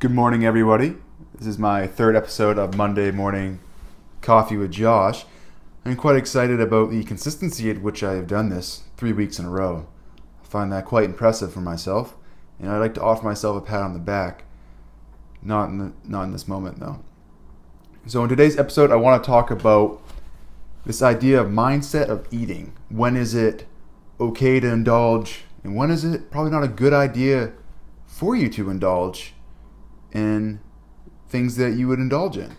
Good morning, everybody. This is my third episode of Monday Morning Coffee with Josh. I'm quite excited about the consistency at which I have done this 3 weeks in a row. I find that quite impressive for myself, and I'd like to offer myself a pat on the back. Not in this moment, though. So in today's episode, I want to talk about this idea of mindset of eating. When is it okay to indulge, and when is it probably not a good idea for you to indulge in things that you would indulge in?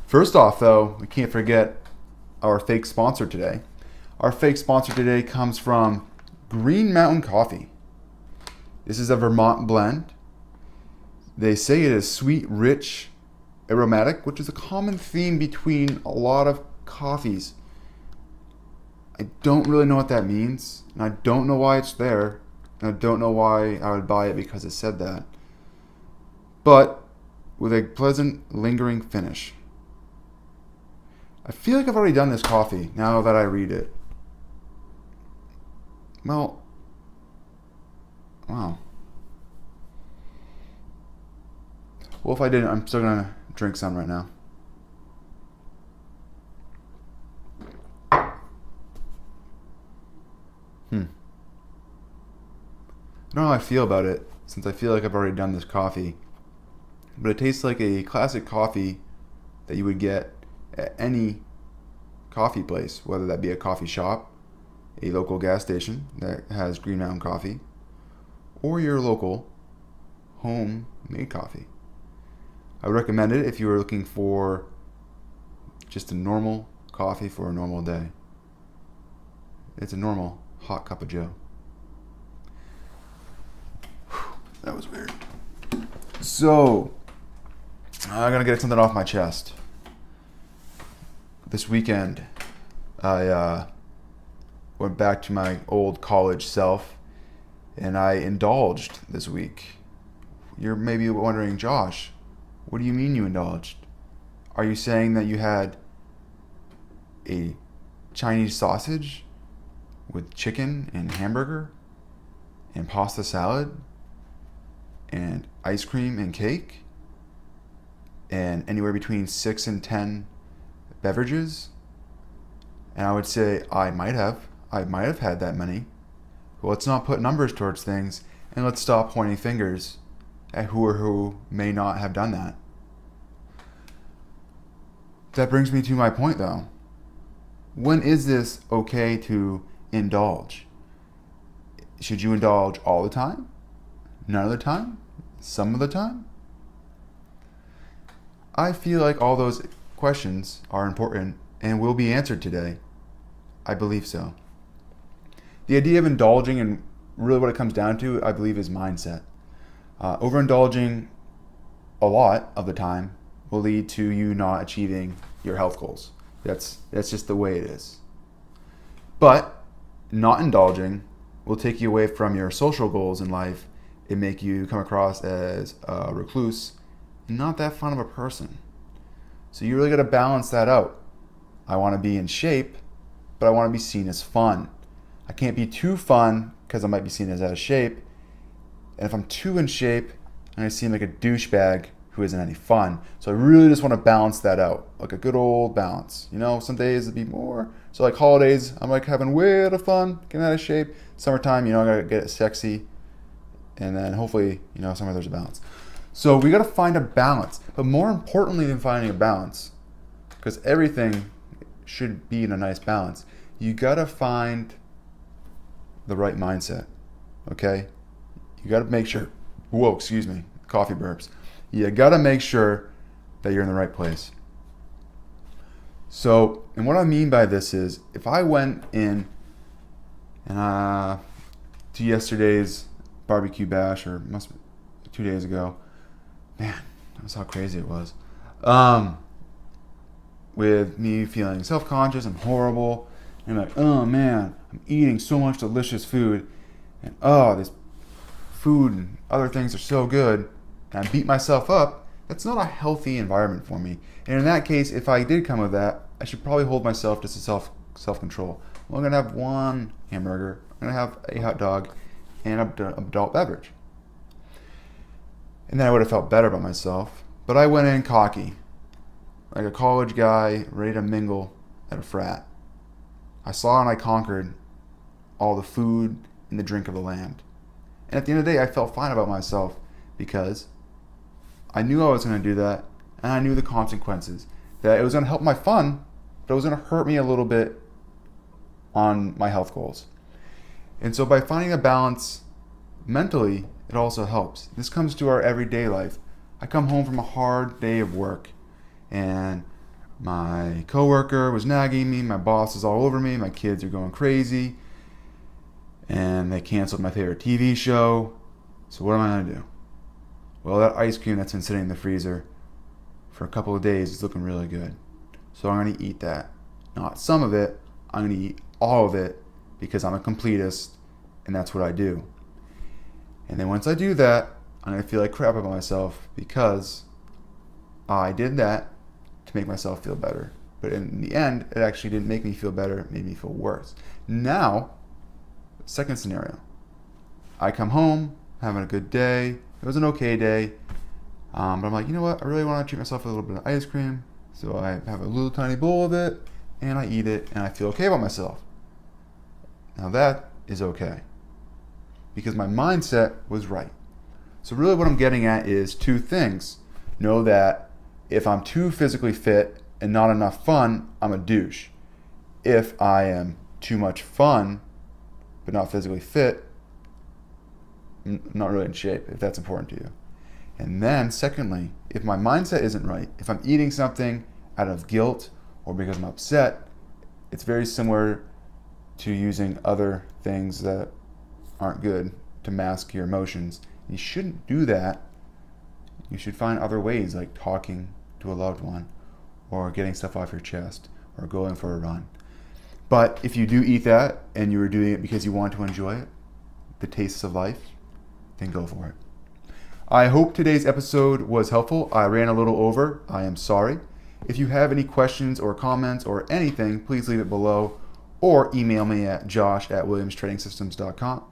First off, though, we can't forget our fake sponsor today. Our fake sponsor today comes from Green Mountain Coffee. This is a Vermont blend. They say it is sweet, rich, aromatic, which is a common theme between a lot of coffees. I don't really know what that means, and I don't know why it's there, and I don't know why I would buy it because it said that. But with a pleasant, lingering finish. I feel like I've already done this coffee now that I read it. Well, wow. Well, if I didn't, I'm still going to drink some right now. I don't know how I feel about it, since I feel like I've already done this coffee. But it tastes like a classic coffee that you would get at any coffee place, whether that be a coffee shop, a local gas station that has Green Mountain coffee, or your local homemade coffee. I would recommend it if you were looking for just a normal coffee for a normal day. It's a normal hot cup of joe. That was weird. So, I gotta get something off my chest. This weekend, I went back to my old college self, and I indulged this week. You're maybe wondering, Josh, what do you mean you indulged? Are you saying that you had a Chinese sausage with chicken and hamburger and pasta salad and ice cream and cake and anywhere between 6 and 10 beverages? And I would say I might have had that many. But let's not put numbers towards things, and let's stop pointing fingers at who may not have done that. That brings me to my point, though. When is this okay to indulge? Should you indulge all the time? None of the time? Some of the time? I feel like all those questions are important and will be answered today. I believe so. The idea of indulging, and really what it comes down to, I believe, is mindset. Overindulging a lot of the time will lead to you not achieving your health goals. That's just the way it is. But not indulging will take you away from your social goals in life and make you come across as a recluse and not that fun of a person. So you really got to balance that out. I want to be in shape, but I want to be seen as fun. I can't be too fun because I might be seen as out of shape. And if I'm too in shape, I'm going to seem like a douchebag who isn't any fun. So I really just want to balance that out, like a good old balance. You know, some days it'd be more. So like holidays, I'm like having way out of fun, getting out of shape. Summertime, I got to get it sexy. And then hopefully, somewhere there's a balance. So we got to find a balance. But more importantly than finding a balance, because everything should be in a nice balance, you got to find the right mindset. Okay? You got to make sure. Whoa, excuse me. Coffee burps. You got to make sure that you're in the right place. So, and what I mean by this is, if I went in to yesterday's barbecue bash, or must be 2 days ago, man, that's how crazy it was. With me feeling self-conscious and horrible, and like, oh man, I'm eating so much delicious food, and this food and other things are so good, and I beat myself up. That's not a healthy environment for me. And in that case, if I did come with that, I should probably hold myself just to self-control. Well, I'm gonna have one hamburger, I'm gonna have a hot dog, and an adult beverage. And then I would have felt better about myself. But I went in cocky, like a college guy ready to mingle at a frat. I saw and I conquered all the food and the drink of the land. And at the end of the day, I felt fine about myself because I knew I was going to do that, and I knew the consequences. That it was going to help my fun, but it was going to hurt me a little bit on my health goals. And so by finding a balance mentally, it also helps. This comes to our everyday life. I come home from a hard day of work, and my coworker was nagging me, my boss is all over me, my kids are going crazy, and they canceled my favorite TV show. So what am I going to do? Well, that ice cream that's been sitting in the freezer for a couple of days is looking really good. So I'm going to eat that. Not some of it, I'm going to eat all of it because I'm a completist and that's what I do. And then once I do that, I'm going to feel like crap about myself because I did that to make myself feel better. But in the end, it actually didn't make me feel better, it made me feel worse. Now, second scenario. I come home, having a good day. It was an okay day. But I'm like, you know what? I really want to treat myself with a little bit of ice cream. So I have a little tiny bowl of it, and I eat it, and I feel okay about myself. Now that is okay. Because my mindset was right. So really what I'm getting at is two things. Know that if I'm too physically fit and not enough fun, I'm a douche. If I am too much fun but not physically fit, I'm not really in shape, if that's important to you. And then secondly, if my mindset isn't right, if I'm eating something out of guilt or because I'm upset, it's very similar to using other things that aren't good to mask your emotions. You shouldn't do that. You should find other ways, like talking to a loved one or getting stuff off your chest or going for a run. But if you do eat that and you were doing it because you want to enjoy it, the tastes of life, then go for it. I hope today's episode was helpful. I ran a little over. I am sorry. If you have any questions or comments or anything, please leave it below or email me at josh@williamstradingsystems.com.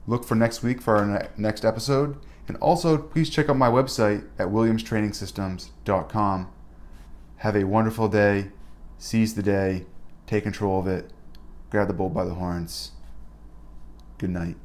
Look for next week for our next episode. And also, please check out my website at williamstradingsystems.com. Have a wonderful day. Seize the day. Take control of it. Grab the bull by the horns. Good night.